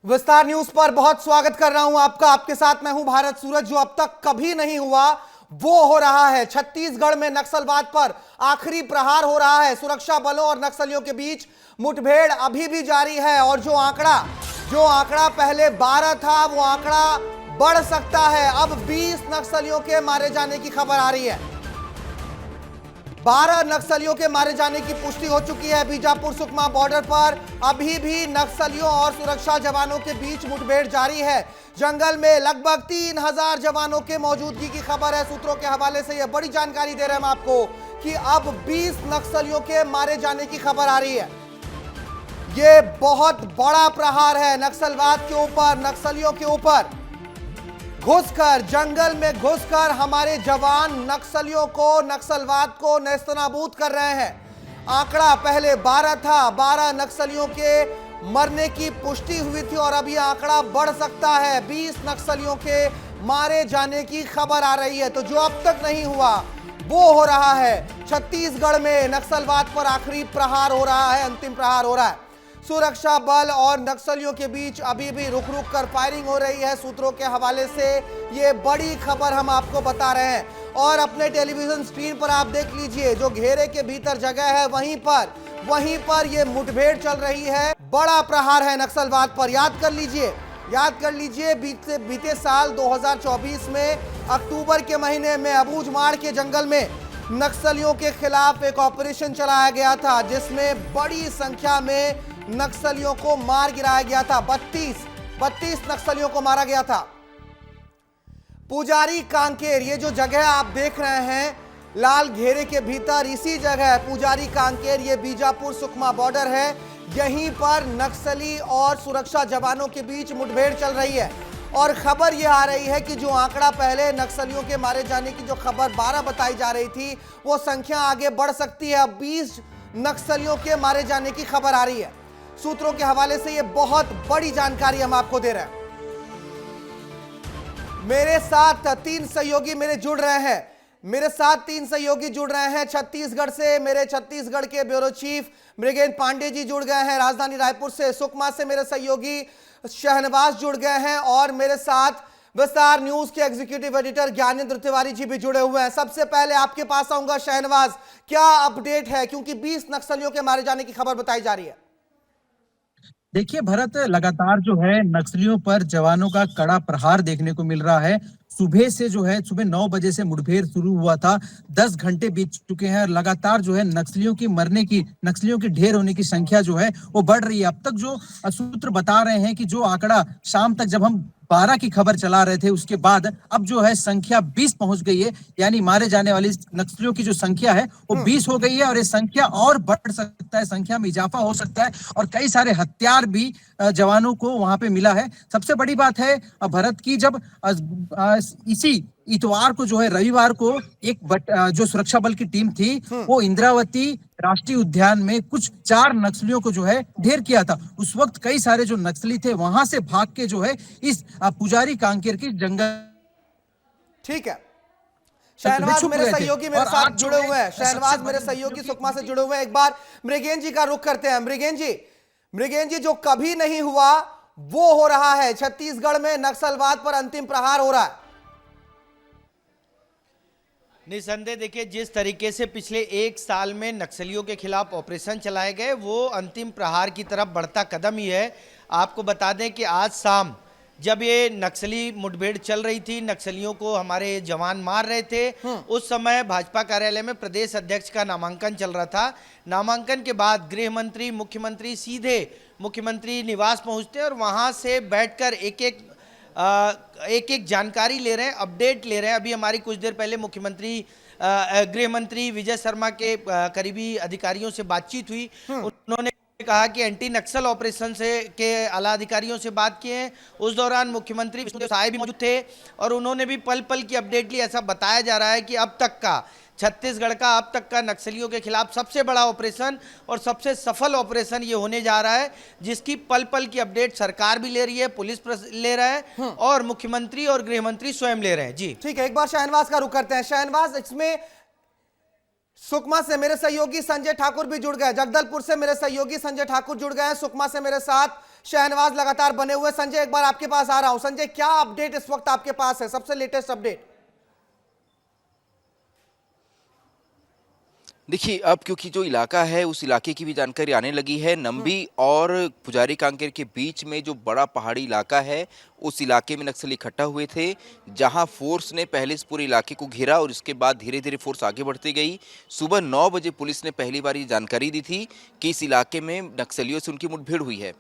विस्तार न्यूज पर बहुत स्वागत कर रहा हूं आपका। आपके साथ मैं हूं भारत सूरज। जो अब तक कभी नहीं हुआ वो हो रहा है। छत्तीसगढ़ में नक्सलवाद पर आखिरी प्रहार हो रहा है। सुरक्षा बलों और नक्सलियों के बीच मुठभेड़ अभी भी जारी है और जो आंकड़ा पहले 12 था वो आंकड़ा बढ़ सकता है। अब 20 नक्सलियों के मारे जाने की खबर आ रही है। 12 नक्सलियों के मारे जाने की पुष्टि हो चुकी है। बीजापुर सुकमा बॉर्डर पर अभी भी नक्सलियों और सुरक्षा जवानों के बीच मुठभेड़ जारी है। जंगल में लगभग 3000 जवानों के मौजूदगी की खबर है। सूत्रों के हवाले से यह बड़ी जानकारी दे रहे हैं हम आपको कि अब 20 नक्सलियों के मारे जाने की खबर आ रही है। यह बहुत बड़ा प्रहार है नक्सलवाद के ऊपर, नक्सलियों के ऊपर। घुसकर, जंगल में घुसकर हमारे जवान नक्सलियों को, नक्सलवाद को नेस्तनाबूद कर रहे हैं। आंकड़ा पहले 12 था। 12 नक्सलियों के मरने की पुष्टि हुई थी और अब यह आंकड़ा बढ़ सकता है। 20 नक्सलियों के मारे जाने की खबर आ रही है। तो जो अब तक नहीं हुआ वो हो रहा है। छत्तीसगढ़ में नक्सलवाद पर आखिरी प्रहार हो रहा है, अंतिम प्रहार हो रहा है। सुरक्षा बल और नक्सलियों के बीच अभी भी रुक रुक कर फायरिंग हो रही है। सूत्रों के हवाले से ये बड़ी खबर हम आपको बता रहे हैं और अपने टेलीविजन स्क्रीन पर आप देख लीजिए। जो घेरे के भीतर जगह है वहीं पर ये मुठभेड़ चल रही है। बड़ा प्रहार है नक्सलवाद पर। याद कर लीजिए बीते साल 2024 में अक्टूबर के महीने में अबूझमाड़ के जंगल में नक्सलियों के खिलाफ एक ऑपरेशन चलाया गया था जिसमें बड़ी संख्या में नक्सलियों को मार गिराया गया था। 32 नक्सलियों को मारा गया था। पुजारी कांकेर, ये जो जगह आप देख रहे हैं लाल घेरे के भीतर, इसी जगह पुजारी कांकेर, ये बीजापुर सुकमा बॉर्डर है। यहीं पर नक्सली और सुरक्षा जवानों के बीच मुठभेड़ चल रही है और खबर यह आ रही है कि जो आंकड़ा पहले नक्सलियों के मारे जाने की जो खबर 12 बताई जा रही थी वो संख्या आगे बढ़ सकती है। अब 20 नक्सलियों के मारे जाने की खबर आ रही है। सूत्रों के हवाले से यह बहुत बड़ी जानकारी हम आपको दे रहे हैं। मेरे साथ तीन सहयोगी जुड़ रहे हैं छत्तीसगढ़ से। मेरे छत्तीसगढ़ के ब्यूरो चीफ मृगेंद्र पांडे जी जुड़ गए हैं राजधानी रायपुर से। सुकमा से मेरे सहयोगी शहनवाज जुड़ गए हैं और मेरे साथ विस्तार न्यूज के एग्जीक्यूटिव एडिटर ज्ञानेंद्र तिवारी जी भी जुड़े हुए हैं। सबसे पहले आपके पास आऊंगा शहनवाज, क्या अपडेट है क्योंकि 20 नक्सलियों के मारे जाने की खबर बताई जा रही है। देखिए भरत, लगातार जो है नक्सलियों पर जवानों का कड़ा प्रहार देखने को मिल रहा है। सुबह से जो है सुबह 9 बजे से मुठभेड़ शुरू हुआ था। 10 घंटे बीत चुके हैं और लगातार जो है नक्सलियों की ढेर होने की संख्या जो है वो बढ़ रही है। अब तक जो सूत्र बता रहे हैं कि जो आंकड़ा शाम तक जब हम 12 की खबर चला रहे थे उसके बाद अब जो है संख्या 20 पहुंच गई है। यानी मारे जाने वाली नक्सलियों की जो संख्या है वो 20 हो गई है और ये संख्या और बढ़ सकता है, संख्या में इजाफा हो सकता है और कई सारे हथियार भी जवानों को वहां पे मिला है। सबसे बड़ी बात है भरत की, जब इसी इतवार को जो है रविवार को जो सुरक्षा बल की टीम थी वो इंद्रावती राष्ट्रीय उद्यान में कुछ 4 नक्सलियों को जो है ढेर किया था। उस वक्त कई सारे जो नक्सली थे वहां से भाग के जो है इस पुजारी कांकेर के जंगल। ठीक है, शहनवाज मेरे सहयोगी मेरे साथ जुड़े हुए हैं। शहनवाज मेरे सहयोगी सुकमा से जुड़े हुए हैं। एक बार मृगेंद्र जी का रुख करते हैं। मृगेंद्र जी, जो कभी नहीं हुआ वो हो रहा है। छत्तीसगढ़ में नक्सलवाद पर अंतिम प्रहार हो रहा है। निसंदेह देखिए, जिस तरीके से पिछले 1 साल में नक्सलियों के खिलाफ ऑपरेशन चलाए गए वो अंतिम प्रहार की तरफ बढ़ता कदम ही है। आपको बता दें कि आज शाम जब ये नक्सली मुठभेड़ चल रही थी, नक्सलियों को हमारे जवान मार रहे थे, उस समय भाजपा कार्यालय में प्रदेश अध्यक्ष का नामांकन चल रहा था। नामांकन के बाद गृह मंत्री, मुख्यमंत्री सीधे मुख्यमंत्री निवास पहुंचते हैं और वहां से बैठकर एक एक जानकारी ले रहे हैं, अपडेट ले रहे हैं। अभी हमारी कुछ देर पहले गृह मंत्री विजय शर्मा के करीबी अधिकारियों से बातचीत हुई। उन्होंने कहा कि एंटी नक्सल ऑपरेशन के आला अधिकारियों से बात किए हैं। उस दौरान मुख्यमंत्री विष्णुदेव साय भी मौजूद थे और उन्होंने भी पल पल की अपडेट ली। ऐसा बताया जा रहा है कि अब तक का छत्तीसगढ़ का नक्सलियों के खिलाफ सबसे बड़ा ऑपरेशन और सबसे सफल ऑपरेशन ये होने जा रहा है, जिसकी पल पल की अपडेट सरकार भी ले रही है, पुलिस ले रहा है और मुख्यमंत्री और गृह मंत्री स्वयं ले रहे हैं। जी ठीक है, एक बार शहनवाज का रुख करते हैं। शहनवाज, इसमें सुकमा से मेरे सहयोगी संजय ठाकुर भी जुड़ गए, जगदलपुर से मेरे सहयोगी संजय ठाकुर जुड़ गए हैं, सुकमा से मेरे साथ शहनवाज लगातार बने हुए। संजय, एक बार आपके पास आ रहा हूं। संजय, क्या अपडेट इस वक्त आपके पास है, सबसे लेटेस्ट अपडेट? देखिए, अब क्योंकि जो इलाका है उस इलाके की भी जानकारी आने लगी है। नंबी और पुजारी कांकेर के बीच में जो बड़ा पहाड़ी इलाका है उस इलाके में नक्सली इकट्ठा हुए थे, जहां फोर्स ने पहले इस पूरे इलाके को घेरा और इसके बाद धीरे धीरे फोर्स आगे बढ़ती गई। सुबह 9 बजे पुलिस ने पहली बार ये जानकारी दी थी कि इस इलाके में नक्सलियों से उनकी मुठभेड़ हुई है।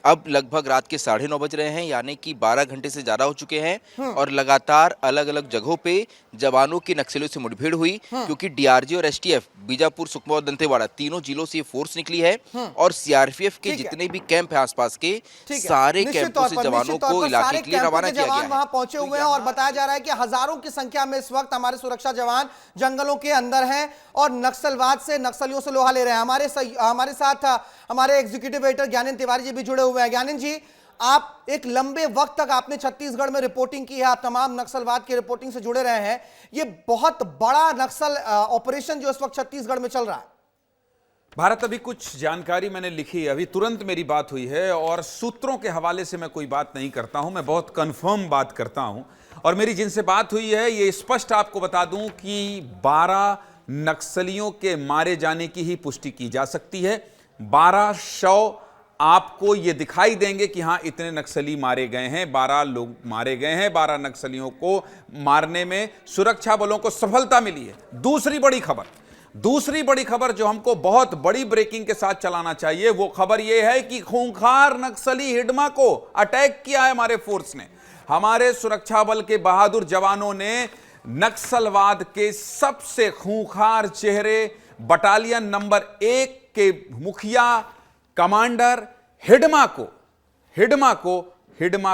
अब लगभग रात के 9:30 बज रहे हैं, यानी कि 12 घंटे से ज्यादा हो चुके हैं और लगातार अलग अलग जगहों पे जवानों की नक्सलियों से मुठभेड़ हुई, क्योंकि डीआरजी और एसटीएफ, बीजापुर, सुकमा और दंतेवाड़ा, तीनों जिलों से ये फोर्स निकली है और सीआरपीएफ के जितने भी कैंप है आसपास के, सारे कैंपों से जवानों को इलाके के लिए रवाना किया गया है। वहां पहुंचे हुए हैं और बताया जा रहा है कि हजारों की संख्या में इस वक्त हमारे सुरक्षा जवान जंगलों के अंदर हैं और नक्सलवाद से, नक्सलियों से लोहा ले रहे हैं। हमारे साथ हमारे एग्जीक्यूटिव एडिटर ज्ञानेंद्र तिवारी जी भी जुड़े हुए हैं। ज्ञानेंद्र जी, आप एक लंबे वक्त तक आपने छत्तीसगढ़ में रिपोर्टिंग की है, आप तमाम नक्सलवाद की रिपोर्टिंग से जुड़े रहे हैं। ये बहुत बड़ा नक्सल ऑपरेशन जो इस वक्त छत्तीसगढ़ में चल रहा है। भारत, अभी कुछ जानकारी मैंने लिखी है, अभी तुरंत मेरी बात हुई है और सूत्रों के हवाले से मैं कोई बात नहीं करता हूं, मैं बहुत कंफर्म बात करता हूं। और मेरी जिनसे बात हुई है ये स्पष्ट आपको बता दूं कि 12 नक्सलियों के मारे जाने की ही पुष्टि की जा सकती है। 12 शव आपको ये दिखाई देंगे कि हां इतने नक्सली मारे गए हैं, 12 लोग मारे गए हैं। 12 नक्सलियों को मारने में सुरक्षा बलों को सफलता मिली है। दूसरी बड़ी खबर जो हमको बहुत बड़ी ब्रेकिंग के साथ चलाना चाहिए, वो खबर यह है कि खूंखार नक्सली हिडमा को अटैक किया है हमारे फोर्स ने। हमारे सुरक्षा बल के बहादुर जवानों ने नक्सलवाद के सबसे खूंखार चेहरे, बटालियन नंबर 1 के मुखिया कमांडर हिडमा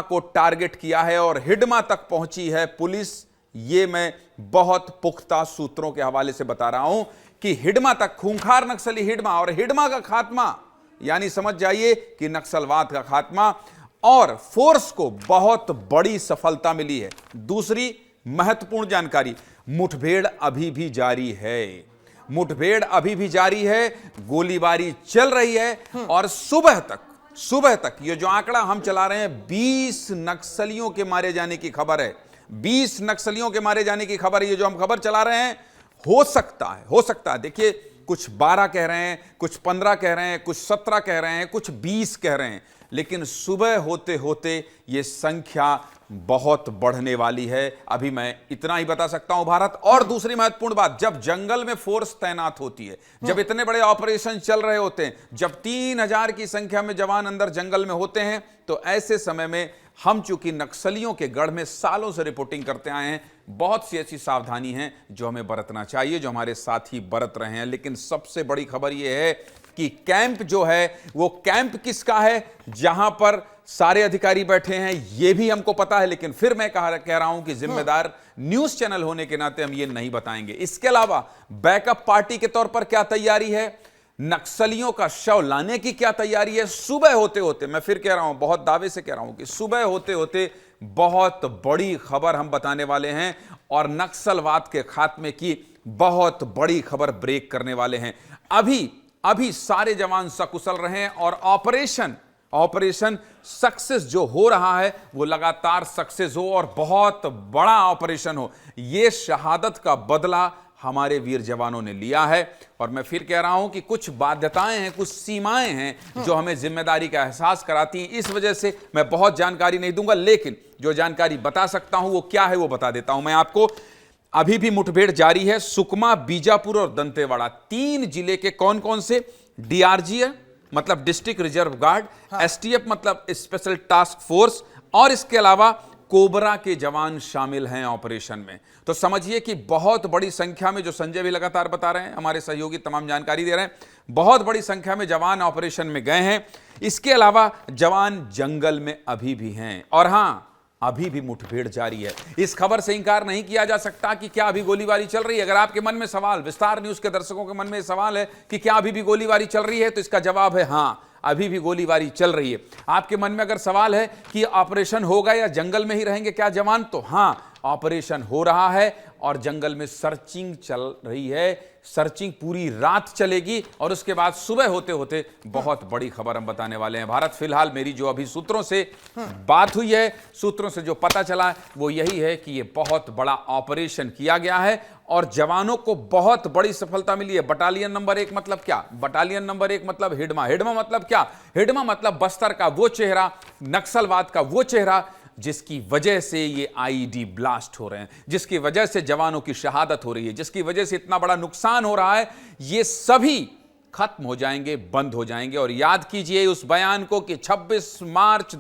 को टारगेट किया है और हिडमा तक पहुंची है पुलिस। ये मैं बहुत पुख्ता सूत्रों के हवाले से बता रहा हूं कि हिडमा तक, खूंखार नक्सली हिडमा, और हिडमा का खात्मा यानी समझ जाइए कि नक्सलवाद का खात्मा, और फोर्स को बहुत बड़ी सफलता मिली है। दूसरी महत्वपूर्ण जानकारी, मुठभेड़ अभी भी जारी है, गोलीबारी चल रही है और सुबह तक ये जो आंकड़ा हम चला रहे हैं, 20 नक्सलियों के मारे जाने की खबर है। 20 नक्सलियों के मारे जाने की खबर है। ये जो हम खबर चला रहे हैं, हो सकता है देखिए, कुछ 12 कह रहे हैं, कुछ 15 कह रहे हैं, कुछ 17 कह रहे हैं, कुछ 20 कह रहे हैं, लेकिन सुबह होते होते ये संख्या बहुत बढ़ने वाली है। अभी मैं इतना ही बता सकता हूं भारत। और दूसरी महत्वपूर्ण बात, जब जंगल में फोर्स तैनात होती है, जब इतने बड़े ऑपरेशन चल रहे होते हैं, जब 3000 की संख्या में जवान अंदर जंगल में होते हैं, तो ऐसे समय में हम चूंकि नक्सलियों के गढ़ में सालों से रिपोर्टिंग करते आए हैं, बहुत सी ऐसी सावधानी हैं जो हमें बरतना चाहिए, जो हमारे साथी बरत रहे हैं। लेकिन सबसे बड़ी खबर यह है कि कैंप जो है, वो कैंप किसका है, जहां पर सारे अधिकारी बैठे हैं, यह भी हमको पता है, लेकिन फिर मैं कह रहा हूं कि जिम्मेदार न्यूज चैनल होने के नाते हम ये नहीं बताएंगे। इसके अलावा बैकअप पार्टी के तौर पर क्या तैयारी है, नक्सलियों का शव लाने की क्या तैयारी है, सुबह होते होते, मैं फिर कह रहा हूं, बहुत दावे से कह रहा हूं कि सुबह होते होते बहुत बड़ी खबर हम बताने वाले हैं और नक्सलवाद के खात्मे की बहुत बड़ी खबर ब्रेक करने वाले हैं। अभी सारे जवान सकुशल रहे और ऑपरेशन सक्सेस जो हो रहा है वो लगातार सक्सेस हो और बहुत बड़ा ऑपरेशन हो। ये शहादत का बदला हमारे वीर जवानों ने लिया है। और मैं फिर कह रहा हूं कि कुछ बाध्यताएं हैं, कुछ सीमाएं हैं जो हमें जिम्मेदारी का एहसास कराती हैं। इस वजह से मैं बहुत जानकारी नहीं दूंगा, लेकिन जो जानकारी बता सकता हूं वो क्या है वो बता देता हूं मैं आपको। अभी भी मुठभेड़ जारी है। सुकमा, बीजापुर और दंतेवाड़ा, 3 जिले के कौन कौन से, डीआरजी है मतलब डिस्ट्रिक्ट रिजर्व गार्ड, एसटीएफ मतलब स्पेशल टास्क फोर्स, और इसके अलावा कोबरा के जवान शामिल हैं ऑपरेशन में। तो समझिए कि बहुत बड़ी संख्या में, जो संजय भी लगातार बता रहे हैं, हमारे सहयोगी तमाम जानकारी दे रहे हैं, बहुत बड़ी संख्या में जवान ऑपरेशन में गए हैं। इसके अलावा जवान जंगल में अभी भी हैं और हां, अभी भी मुठभेड़ जारी है। इस खबर से इंकार नहीं किया जा सकता कि क्या अभी गोलीबारी चल रही है। अगर आपके मन में सवाल, विस्तार न्यूज के दर्शकों के मन में सवाल है कि क्या अभी भी गोलीबारी चल रही है, तो इसका जवाब है हां, अभी भी गोलीबारी चल रही है। आपके मन में अगर सवाल है कि ऑपरेशन होगा या जंगल में ही रहेंगे क्या जवान, तो हां, ऑपरेशन हो रहा है और जंगल में सर्चिंग चल रही है। सर्चिंग पूरी रात चलेगी और उसके बाद सुबह होते होते बहुत बड़ी खबर हम बताने वाले हैं। भारत, फिलहाल मेरी जो अभी सूत्रों से बात हुई है, सूत्रों से जो पता चला है वो यही है कि ये बहुत बड़ा ऑपरेशन किया गया है और जवानों को बहुत बड़ी सफलता मिली है। बटालियन नंबर 1 मतलब क्या? बटालियन नंबर 1 मतलब हिडमा। हिडमा मतलब क्या? हिडमा मतलब बस्तर का वो चेहरा, नक्सलवाद का वो चेहरा जिसकी वजह से ये आईईडी ब्लास्ट हो रहे हैं, जिसकी वजह से जवानों की शहादत हो रही है, जिसकी वजह से इतना बड़ा नुकसान हो रहा है, ये सभी खत्म हो जाएंगे, बंद हो जाएंगे। और याद कीजिए उस बयान को कि मार्च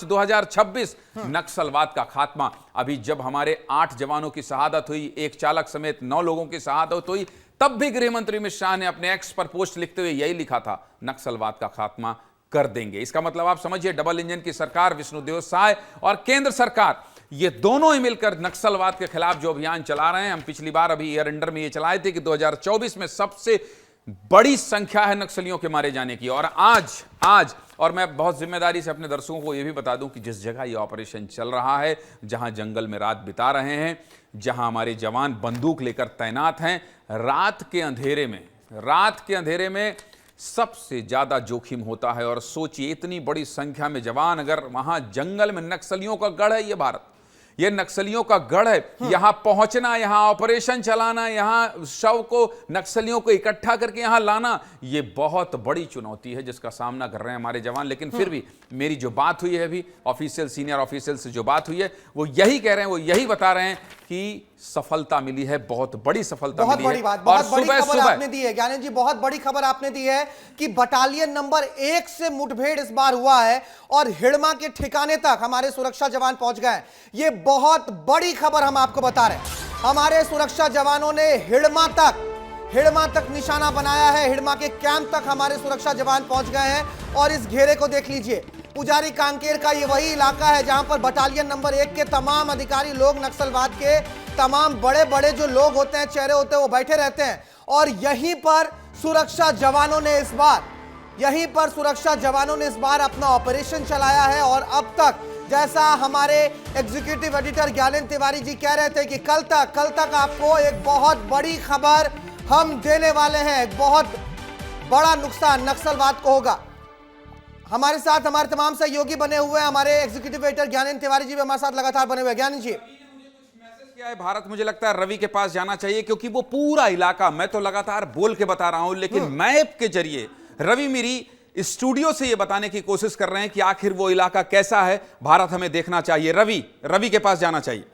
2026 नक्सलवाद का खात्मा। अभी जब हमारे 8 जवानों की शहादत हुई, एक चालक समेत 9 लोगों की शहादत हुई, तब भी गृह मंत्री अमित शाह ने अपने एक्स पर पोस्ट लिखते हुए यही लिखा था, नक्सलवाद का खात्मा कर देंगे। इसका मतलब आप समझिए, डबल इंजन की सरकार, विष्णुदेव साय और केंद्र सरकार, ये दोनों ही मिलकर नक्सलवाद के खिलाफ जो अभियान चला रहे हैं। हम पिछली बार अभी ईयर एंडर में ये चलाए थे कि 2024 में सबसे बड़ी संख्या है नक्सलियों के मारे जाने की। और आज और मैं बहुत जिम्मेदारी से अपने दर्शकों को यह भी बता दूं कि जिस जगह ये ऑपरेशन चल रहा है, जहां जंगल में रात बिता रहे हैं, जहां हमारे जवान बंदूक लेकर तैनात हैं, रात के अंधेरे में सबसे ज्यादा जोखिम होता है। और सोचिए, इतनी बड़ी संख्या में जवान अगर वहां जंगल में, नक्सलियों का गढ़ है ये भारत, ये नक्सलियों का गढ़ है, यहां पहुंचना, यहां ऑपरेशन चलाना, यहां शव को, नक्सलियों को इकट्ठा करके यहां लाना, ये बहुत बड़ी चुनौती है जिसका सामना कर रहे हैं हमारे जवान। लेकिन फिर भी मेरी जो बात हुई है अभी ऑफिशियल, सीनियर ऑफिशियल से जो बात हुई है, वो यही कह रहे हैं, वो यही बता रहे हैं कि सफलता मिली है, बहुत बड़ी सफलता मिली है। बहुत बड़ी बात, बहुत बड़ी खबर आपने दी है ज्ञानेंद्र जी, बहुत बड़ी खबर आपने दी है कि बटालियन नंबर 1 से मुठभेड़ इस बार हुआ है और हिडमा के ठिकाने तक हमारे सुरक्षा जवान पहुंच गए। ये बहुत बड़ी खबर हम आपको बता रहे हैं। हमारे सुरक्षा जवानों ने हिडमा तक निशाना बनाया है, हिडमा के कैंप तक हमारे सुरक्षा जवान पहुंच गए हैं। और इस घेरे को देख लीजिए, पुजारी कांकेर का ये वही इलाका है जहां पर बटालियन नंबर 1 के तमाम अधिकारी लोग, नक्सलवाद के तमाम बड़े बड़े जो लोग होते हैं, चेहरे होते हैं, वो बैठे रहते हैं। और यहीं पर सुरक्षा जवानों ने इस बार अपना ऑपरेशन चलाया है। और अब तक, जैसा हमारे एग्जीक्यूटिव एडिटर ज्ञानेंद्र तिवारी जी कह रहे थे कि कल तक आपको एक बहुत बड़ी खबर हम देने वाले हैं। एक बहुत बड़ा नुकसान नक्सलवाद को होगा। हमारे साथ हमारे तमाम सहयोगी बने हुए हैं, हमारे एग्जीक्यूटिव एडिटर ज्ञानेंद्र तिवारी जी भी हमारे साथ लगातार बने हुए हैं। ज्ञानेंद्र जी, क्या है, भारत, मुझे लगता है रवि के पास जाना चाहिए, क्योंकि वो पूरा इलाका, मैं तो लगातार बोल के बता रहा हूं, लेकिन मैप के जरिए रवि मेरी स्टूडियो से ये बताने की कोशिश कर रहे हैं कि आखिर वो इलाका कैसा है। भारत हमें देखना चाहिए, रवि के पास जाना चाहिए।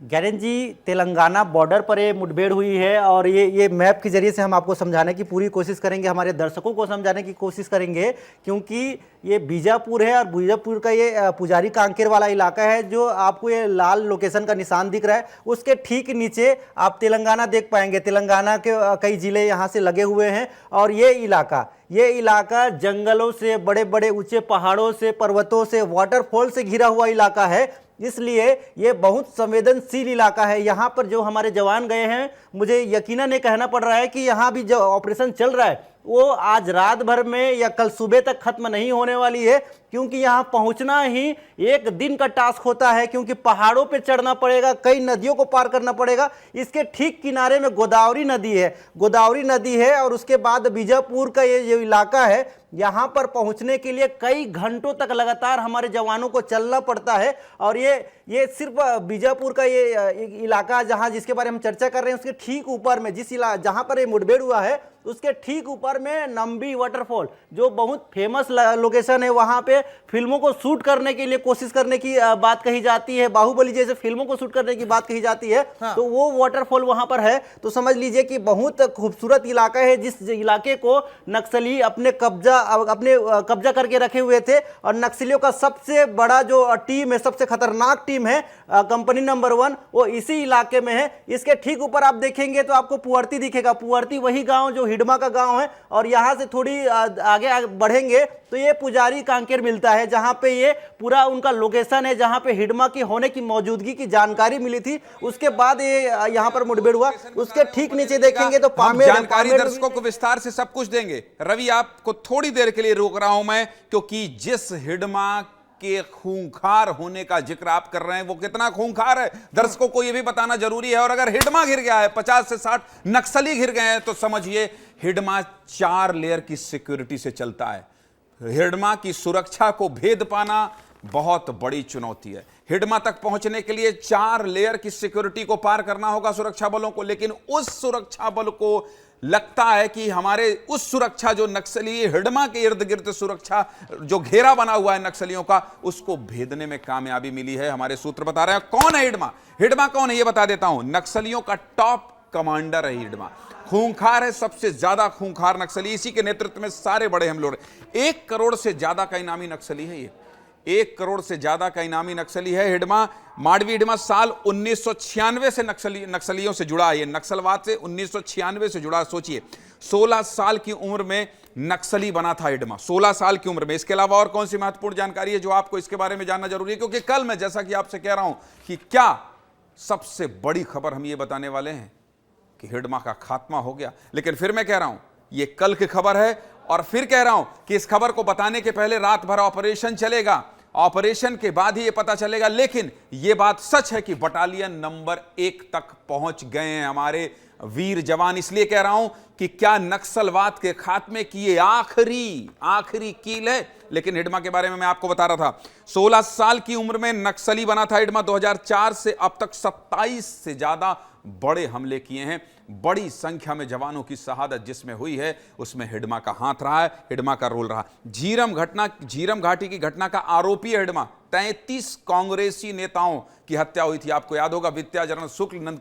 ज्ञानेंद्र जी, तेलंगाना बॉर्डर पर ये मुठभेड़ हुई है और ये मैप के जरिए से हम आपको समझाने की पूरी कोशिश करेंगे, हमारे दर्शकों को समझाने की कोशिश करेंगे, क्योंकि ये बीजापुर है और बीजापुर का ये पुजारी कांकेर वाला इलाका है। जो आपको ये लाल लोकेशन का निशान दिख रहा है, उसके ठीक नीचे आप तेलंगाना देख पाएंगे। तेलंगाना के कई जिले यहाँ से लगे हुए हैं और ये इलाका जंगलों से, बड़े बड़े ऊंचे पहाड़ों से, पर्वतों से, वाटरफॉल से घिरा हुआ इलाका है। इसलिए ये बहुत संवेदनशील इलाका है। यहाँ पर जो हमारे जवान गए हैं, मुझे यकीनन ये कहना पड़ रहा है कि यहाँ भी जो ऑपरेशन चल रहा है वो आज रात भर में या कल सुबह तक खत्म नहीं होने वाली है, क्योंकि यहाँ पहुँचना ही एक दिन का टास्क होता है, क्योंकि पहाड़ों पे चढ़ना पड़ेगा, कई नदियों को पार करना पड़ेगा। इसके ठीक किनारे में गोदावरी नदी है और उसके बाद बीजापुर का ये जो इलाका है, यहाँ पर पहुँचने के लिए कई घंटों तक लगातार हमारे जवानों को चलना पड़ता है। और ये सिर्फ बीजापुर का ये इलाका जहाँ जिसके बारे में हम चर्चा कर रहे हैं, उसके ठीक ऊपर में जहाँ पर ये मुठभेड़ हुआ है, उसके ठीक ऊपर में नंबी वाटरफॉल, जो बहुत फेमस लोकेशन है, वहाँ पे फिल्मों को शूट करने के लिए कोशिश करने की बात कही जाती है, बाहुबली जैसे फिल्मों को शूट करने की बात कही जाती है। हाँ। तो वो वाटरफॉल वहाँ पर है। तो समझ लीजिए कि बहुत खूबसूरत इलाका है, जिस इलाके को नक्सली अपने कब्जा करके रखे हुए थे। और नक्सलियों का सबसे बड़ा जो टीम है, सबसे खतरनाक टीम है, कंपनी नंबर 1, वो इसी इलाके में है। इसके ठीक ऊपर आप देखेंगे तो आपको पुअर्ती दिखेगा। पुअर्ती वही गांव जो हिडमा का गांव है। और यहां से थोड़ी आगे बढ़ेंगे तो ये पुजारी कांकेर मिलता है, जहां पे ये पूरा उनका लोकेशन है, जहां पे हिडमा की होने की मौजूदगी की जानकारी मिली थी। उसके बाद ये यहां पर मुठभेड़ हुआ। उसके ठीक नीचे देखेंगे तो पामेर जानकारी दर्शकों को विस्तार से सब कुछ देंगे। रवि, आपको थोड़ी देर के लिए रोक रहा हूं मैं, क्योंकि जिस हिडमा के खूंखार होने का जिक्र आप कर रहे हैं, वो कितना खूंखार है दर्शकों को यह भी बताना जरूरी है। और अगर हिडमा घिर गया है, 50 से 60 नक्सली घिर गए हैं, तो समझिए हिडमा 4 लेयर की सिक्योरिटी से चलता है। हिडमा की सुरक्षा को भेद पाना बहुत बड़ी चुनौती है। हिडमा तक पहुंचने के लिए 4 लेयर की सिक्योरिटी को पार करना होगा सुरक्षा बलों को, लेकिन उस सुरक्षा बल को लगता है कि हमारे उस सुरक्षा जो नक्सली हिडमा के इर्द गिर्द सुरक्षा जो घेरा बना हुआ है नक्सलियों का, उसको भेदने में कामयाबी मिली है। हमारे सूत्र बता रहे हैं। कौन है हिडमा? हिडमा कौन है ये बता देता हूं। नक्सलियों का टॉप कमांडर है हिडमा। खूंखार है, सबसे ज्यादा खूंखार नक्सली, इसी के नेतृत्व में सारे बड़े हमले हो रहे। 1 करोड़ से ज्यादा का इनामी नक्सली है ये। 1 करोड़ से ज्यादा का इनामी नक्सली है हिडमा। माडवी हिडमा साल 1996 से नक्सलियों से जुड़ा है। ये नक्सलवाद से 1996 से जुड़ा। सोचिए 16 साल की उम्र में नक्सली बना था हिडमा, 16 साल की उम्र में। इसके अलावा और कौन सी महत्वपूर्ण जानकारी है जो आपको इसके बारे में जानना जरूरी है? क्योंकि कल मैं जैसा कि आपसे कह रहा हूं कि क्या सबसे बड़ी खबर हम ये बताने वाले हैं कि हिडमा का खात्मा हो गया। लेकिन फिर मैं कह रहा हूं ये कल की खबर है, और फिर कह रहा हूं कि इस खबर को बताने के पहले रात भर ऑपरेशन चलेगा, ऑपरेशन के बाद ही ये पता चलेगा। लेकिन ये बात सच है कि बटालियन नंबर 1 तक पहुंच गए हैं हमारे वीर जवान। इसलिए कह रहा हूं कि क्या नक्सलवाद के खात्मे की ये आखिरी कील है। लेकिन हिडमा के बारे में मैं आपको बता रहा था, 16 साल की उम्र में नक्सली बना था हिडमा। 2004 से अब तक 27 से ज्यादा बड़े हमले किए हैं। बड़ी संख्या में जवानों की शहादत जिसमें हुई है, उसमें हिडमा का हाथ रहा है, हिडमा का रोल रहा। झीरम घाटी की घटना का आरोपी है हिडमा। 33 कांग्रेसी नेताओं की हत्या हुई थी। आपको याद होगा विद्याचरण शुक्ल, नंद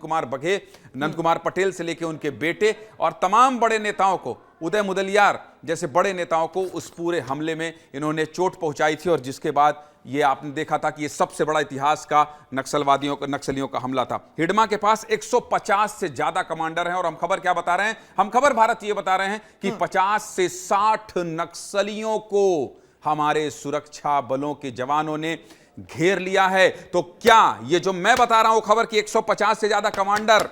कुमार पटेल से लेकर उनके बेटे और तमाम बड़े नेताओं को, उदय मुदलियार जैसे बड़े नेताओं को उस पूरे हमले में इन्होंने चोट पहुंचाई थी। और जिसके बाद ये आपने देखा था कि ये सबसे बड़ा इतिहास का नक्सलियों का हमला था। हिडमा के पास 150 से ज्यादा कमांडर हैं। और हम खबर क्या बता रहे हैं? हम खबर भारत ये बता रहे हैं कि 50 से 60 नक्सलियों को हमारे सुरक्षा बलों के जवानों ने घेर लिया है। तो क्या ये जो मैं बता रहा हूं खबर कि 150 से ज्यादा कमांडर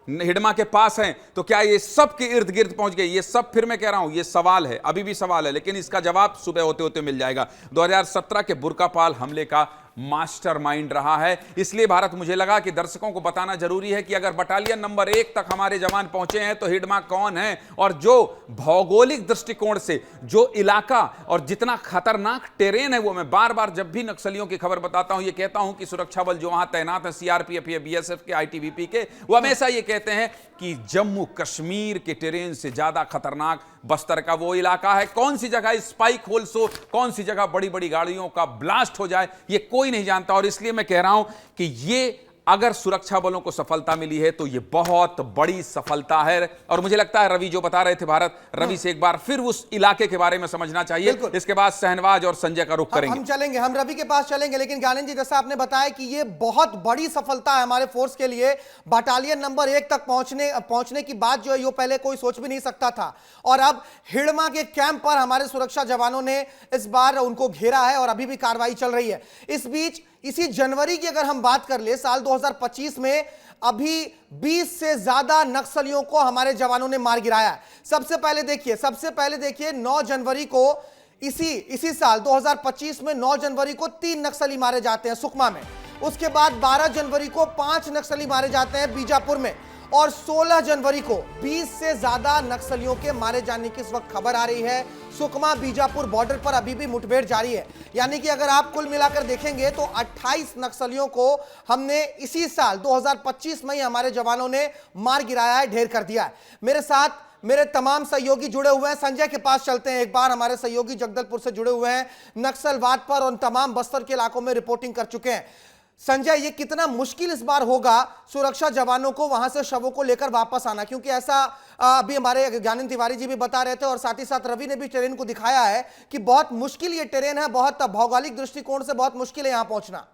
हिडमा के पास हैं, तो क्या ये सब के इर्द गिर्द पहुंच गए? ये सब, फिर मैं कह रहा हूं, ये सवाल है, अभी भी सवाल है, लेकिन इसका जवाब सुबह होते होते मिल जाएगा। 2017 के बुर्कापाल हमले का मास्टरमाइंड रहा है। इसलिए भारत, मुझे लगा कि दर्शकों को बताना जरूरी है कि अगर बटालियन नंबर 1 तक हमारे जवान पहुंचे हैं तो हिडमा कौन है, और जो भौगोलिक दृष्टिकोण से जो इलाका और जितना खतरनाक टेरेन है, वो मैं बार बार जब भी नक्सलियों की खबर बताता हूं ये कहता हूं कि सुरक्षा बल जो वहां तैनात है, सीआरपीएफ या बीएसएफ के, आईटीबीपी के, वो हमेशा ये कहते हैं कि जम्मू कश्मीर के टेरेन से ज्यादा खतरनाक बस्तर का वो इलाका है। कौन सी जगह स्पाइक होल्स हो, कौन सी जगह बड़ी बड़ी गाड़ियों का ब्लास्ट हो जाए, ये कोई नहीं जानता। और इसलिए मैं कह रहा हूं कि ये अगर सुरक्षा बलों को सफलता मिली है तो ये बहुत बड़ी सफलता है। और मुझे लगता है रवि जो बता रहे थे, भारत, रवि से एक बार फिर उस इलाके के बारे में समझना चाहिए। इसके बाद शहनवाज और संजय का रुख करेंगे। हम चलेंगे, हम रवि के पास चलेंगे। लेकिन ज्ञानंद जी, जैसा आपने बताया कि ये बहुत बड़ी सफलता है हमारे फोर्स के लिए। बटालियन नंबर 1 तक पहुंचने की बात जो है ये पहले कोई सोच भी नहीं सकता था। और अब हिडमा के कैंप पर हमारे सुरक्षा जवानों ने इस बार उनको घेरा है और अभी भी कार्रवाई चल रही है। इस बीच इसी जनवरी की अगर हम बात कर ले, साल 2025 में अभी 20 से ज्यादा नक्सलियों को हमारे जवानों ने मार गिराया है। सबसे पहले देखिए 9 जनवरी को इसी साल 2025 में 9 जनवरी को 3 नक्सली मारे जाते हैं सुकमा में। उसके बाद 12 जनवरी को 5 नक्सली मारे जाते हैं बीजापुर में। और 16 जनवरी को 20 से ज्यादा नक्सलियों के मारे जाने की इस वक्त खबर आ रही है। सुकमा बीजापुर बॉर्डर पर अभी भी मुठभेड़ जारी है। यानी कि अगर आप कुल मिलाकर देखेंगे तो 28 नक्सलियों को हमने इसी साल 2025 में ही हमारे जवानों ने मार गिराया है, ढेर कर दिया है। मेरे साथ मेरे तमाम सहयोगी जुड़े हुए हैं। संजय के पास चलते हैं एक बार। हमारे सहयोगी जगदलपुर से जुड़े हुए हैं, नक्सलवाद पर और तमाम बस्तर के इलाकों में रिपोर्टिंग कर चुके हैं। संजय, ये कितना मुश्किल इस बार होगा सुरक्षा जवानों को वहां से शवों को लेकर वापस आना, क्योंकि ऐसा अभी हमारे ज्ञानंद तिवारी जी भी बता रहे थे और साथ ही साथ रवि ने भी टेरेन को दिखाया है कि बहुत मुश्किल ये टेरेन है, बहुत भौगोलिक दृष्टिकोण से बहुत मुश्किल है यहां पहुंचना।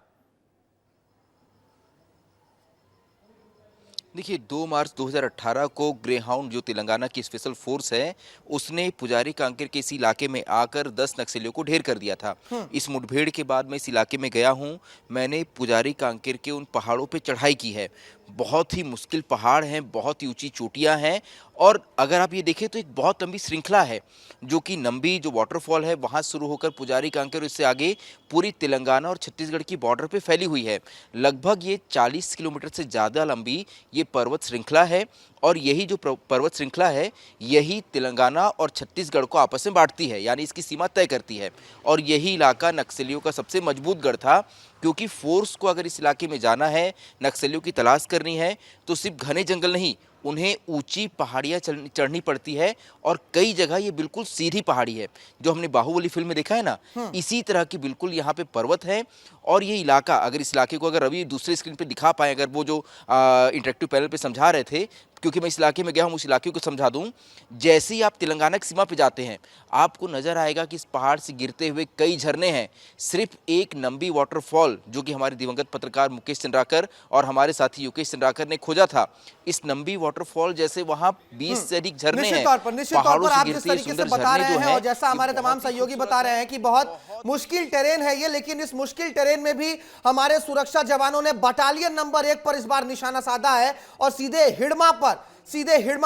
देखिए 2 मार्च 2018 को ग्रेहाउंड जो तेलंगाना की स्पेशल फोर्स है, उसने पुजारी कांकेर के इस इलाके में आकर 10 नक्सलियों को ढेर कर दिया था। इस मुठभेड़ के बाद मैं इस इलाके में गया हूं। मैंने पुजारी कांकेर के उन पहाड़ों पे चढ़ाई की है। बहुत ही मुश्किल पहाड़ हैं, बहुत ही ऊंची चोटियां हैं और अगर आप ये देखें तो एक बहुत लंबी श्रृंखला है, जो कि नंबी जो वाटरफॉल है वहाँ शुरू होकर पुजारी कांकेर और इससे आगे पूरी तेलंगाना और छत्तीसगढ़ की बॉर्डर पे फैली हुई है। लगभग ये 40 किलोमीटर से ज़्यादा लंबी ये पर्वत श्रृंखला है और यही जो पर्वत श्रृंखला है यही तेलंगाना और छत्तीसगढ़ को आपस में बांटती है, यानी इसकी सीमा तय करती है। और यही इलाका नक्सलियों का सबसे मजबूत गढ़ था, क्योंकि फोर्स को अगर इस इलाके में जाना है, नक्सलियों की तलाश करनी है, तो सिर्फ घने जंगल नहीं, उन्हें ऊंची पहाड़ियाँ चढ़नी पड़ती है। और कई जगह ये बिल्कुल सीधी पहाड़ी है, जो हमने बाहुबली फिल्म में देखा है ना, इसी तरह की बिल्कुल यहाँ पे पर्वत है। और ये इलाका, अगर इस इलाके को अगर अभी दूसरे स्क्रीन पे दिखा पाए, अगर वो जो इंटरेक्टिव पैनल पे समझा रहे थे, क्योंकि मैं इस इलाके में गया हूँ, उस इलाके को समझा दूँ। जैसे ही आप तेलंगाना की सीमा पे जाते हैं, आपको नज़र आएगा कि इस पहाड़ से गिरते हुए कई झरने हैं। सिर्फ एक नंबी वाटरफॉल, जो कि हमारे दिवंगत पत्रकार मुकेश चंद्राकर और हमारे साथी योगेश चंद्राकर ने खोजा था, इस नंबी वाटरफॉल जैसे वहाँ 20 से अधिक झरने हैं। निश्चित तौर पर आप जिस तरीके से बता रहे हैं और जैसा हमारे तमाम सहयोगी बता रहे हैं कि बहुत मुश्किल टेरेन है ये, लेकिन इस मुश्किल टेरेन में भी हमारे सुरक्षा जवानों ने बटालियन नंबर 1 पर इस बार निशाना साधा है और सीधे हिड़मा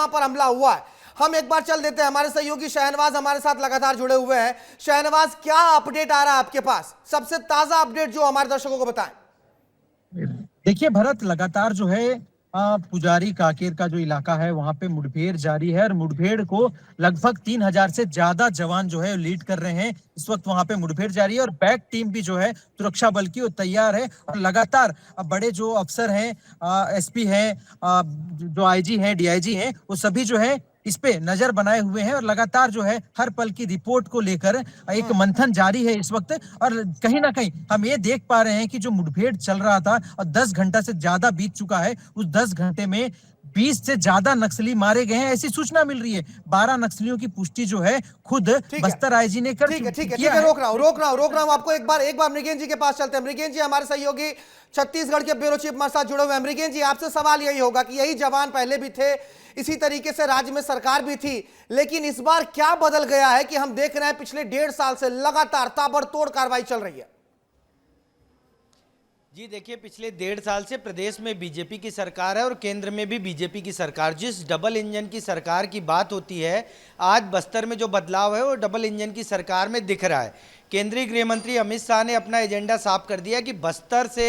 पर हमला हुआ है। हम एक बार चल देते हैं, हमारे सहयोगी शहनवाज हमारे साथ लगातार जुड़े हुए हैं। शहनवाज, क्या अपडेट आ रहा है आपके पास, सबसे ताजा अपडेट जो हमारे दर्शकों को बताएं। देखिए भरत, लगातार जो है पुजारी कांकेर का जो इलाका है वहां पे मुठभेड़ जारी है और मुठभेड़ को लगभग 3000 से ज्यादा जवान जो है लीड कर रहे हैं। इस वक्त वहां पे मुठभेड़ जारी है और बैक टीम भी जो है सुरक्षा बल की वो तैयार है। और लगातार बड़े जो अफसर हैं, एसपी हैं, जो आईजी हैं, डीआईजी हैं, वो सभी जो है इस पे नजर बनाए हुए हैं और लगातार जो है हर पल की रिपोर्ट को लेकर एक मंथन जारी है इस वक्त। और कहीं ना कहीं हम ये देख पा रहे हैं कि जो मुठभेड़ चल रहा था और 10 घंटा से ज्यादा बीत चुका है, उस 10 घंटे में 20 से ज्यादा नक्सली मारे गए हैं, ऐसी सूचना मिल रही है। 12 नक्सलियों की पुष्टि जो है खुद बस्तर आईजी ने कर ठीक है, रोक रहा हूं आपको। एक बार मृगेन जी के पास चलते हैं। मृगेन जी हमारे सहयोगी छत्तीसगढ़ के ब्यूरो चीफ हमारे साथ जुड़े हुए हैं। मृगेन जी, आपसे सवाल यही होगा कि यही जवान पहले भी थे, इसी तरीके से राज्य में सरकार भी थी, लेकिन इस बार क्या बदल गया है कि हम देख रहे हैं पिछले 1.5 साल से लगातार ताबड़तोड़ कार्रवाई चल रही है। जी देखिए, पिछले 1.5 साल से प्रदेश में बीजेपी की सरकार है और केंद्र में भी बीजेपी की सरकार। जिस डबल इंजन की सरकार की बात होती है, आज बस्तर में जो बदलाव है वो डबल इंजन की सरकार में दिख रहा है। केंद्रीय गृह मंत्री अमित शाह ने अपना एजेंडा साफ कर दिया कि बस्तर से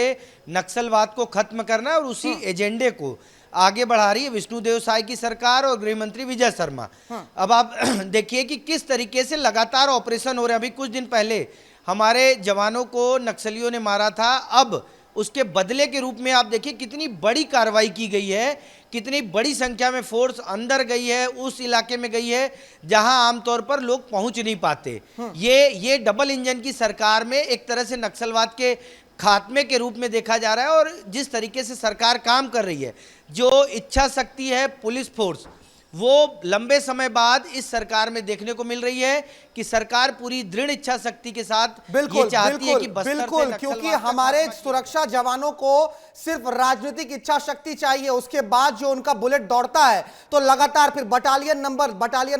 नक्सलवाद को खत्म करना है और उसी एजेंडे को आगे बढ़ा रही है विष्णुदेव साय की सरकार और गृह मंत्री विजय शर्मा। अब आप देखिए कि किस तरीके से लगातार ऑपरेशन हो रहे हैं। अभी कुछ दिन पहले हमारे जवानों को नक्सलियों ने मारा था, अब उसके बदले के रूप में आप देखिए कितनी बड़ी कार्रवाई की गई है, कितनी बड़ी संख्या में फोर्स अंदर गई है, उस इलाके में गई है जहां आमतौर पर लोग पहुंच नहीं पाते। ये डबल इंजन की सरकार में एक तरह से नक्सलवाद के खात्मे के रूप में देखा जा रहा है। और जिस तरीके से सरकार काम कर रही है, जो इच्छा शक्ति है पुलिस फोर्स, वो लंबे समय बाद इस सरकार में देखने को मिल रही है कि सरकार पूरी दृढ़ इच्छा शक्ति के साथ ये चाहती है कि बस्तर से क्योंकि हमारे सुरक्षा जवानों को सिर्फ राजनीतिक इच्छा शक्ति चाहिए, उसके बाद जो उनका बुलेट दौड़ता है तो लगातार फिर बटालियन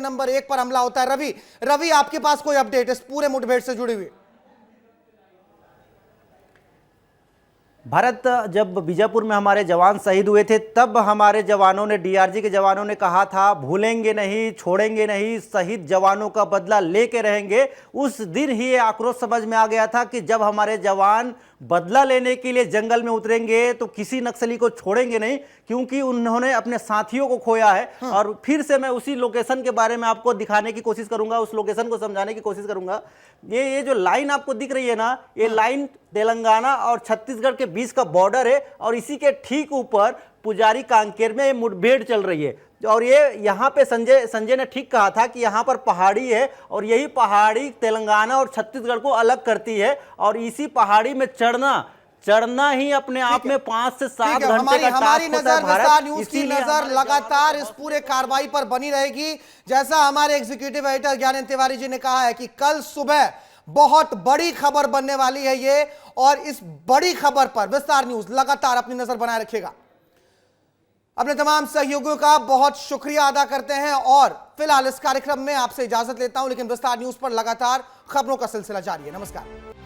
नंबर 1 पर हमला होता है। रवि, आपके पास कोई अपडेट इस पूरे मुठभेड़ से जुड़ी हुई? भारत, जब बीजापुर में हमारे जवान शहीद हुए थे तब हमारे जवानों ने, डीआरजी के जवानों ने कहा था भूलेंगे नहीं, छोड़ेंगे नहीं, शहीद जवानों का बदला लेके रहेंगे। उस दिन ही ये आक्रोश समझ में आ गया था कि जब हमारे जवान बदला लेने के लिए जंगल में उतरेंगे तो किसी नक्सली को छोड़ेंगे नहीं, क्योंकि उन्होंने अपने साथियों को खोया है। और फिर से मैं उसी लोकेशन के बारे में आपको दिखाने की कोशिश करूंगा, उस लोकेशन को समझाने की कोशिश करूंगा। ये जो लाइन आपको दिख रही है ना, ये लाइन तेलंगाना और छत्तीसगढ़ के बीच का बॉर्डर है और इसी के ठीक ऊपर पुजारी कांकेर में मुठभेड़ चल रही है। और ये यहाँ पे संजय ने ठीक कहा था कि यहाँ पर पहाड़ी है और यही पहाड़ी तेलंगाना और छत्तीसगढ़ को अलग करती है। और इसी पहाड़ी में चढ़ना ही अपने आप में 5 से 7 घंटे का हमारी टास्क होता है। नजर न्यूज़ की नजर लगातार इस पूरे कार्रवाई पर बनी रहेगी। जैसा हमारे एग्जीक्यूटिव एडिटर ज्ञानेंद्र तिवारी जी ने कहा है कि कल सुबह बहुत बड़ी खबर बनने वाली है ये, और इस बड़ी खबर पर विस्तार न्यूज लगातार अपनी नजर बनाए रखेगा। अपने तमाम सहयोगियों का बहुत शुक्रिया अदा करते हैं और फिलहाल इस कार्यक्रम में आपसे इजाजत लेता हूं, लेकिन विस्तार न्यूज पर लगातार खबरों का सिलसिला जारी है। नमस्कार।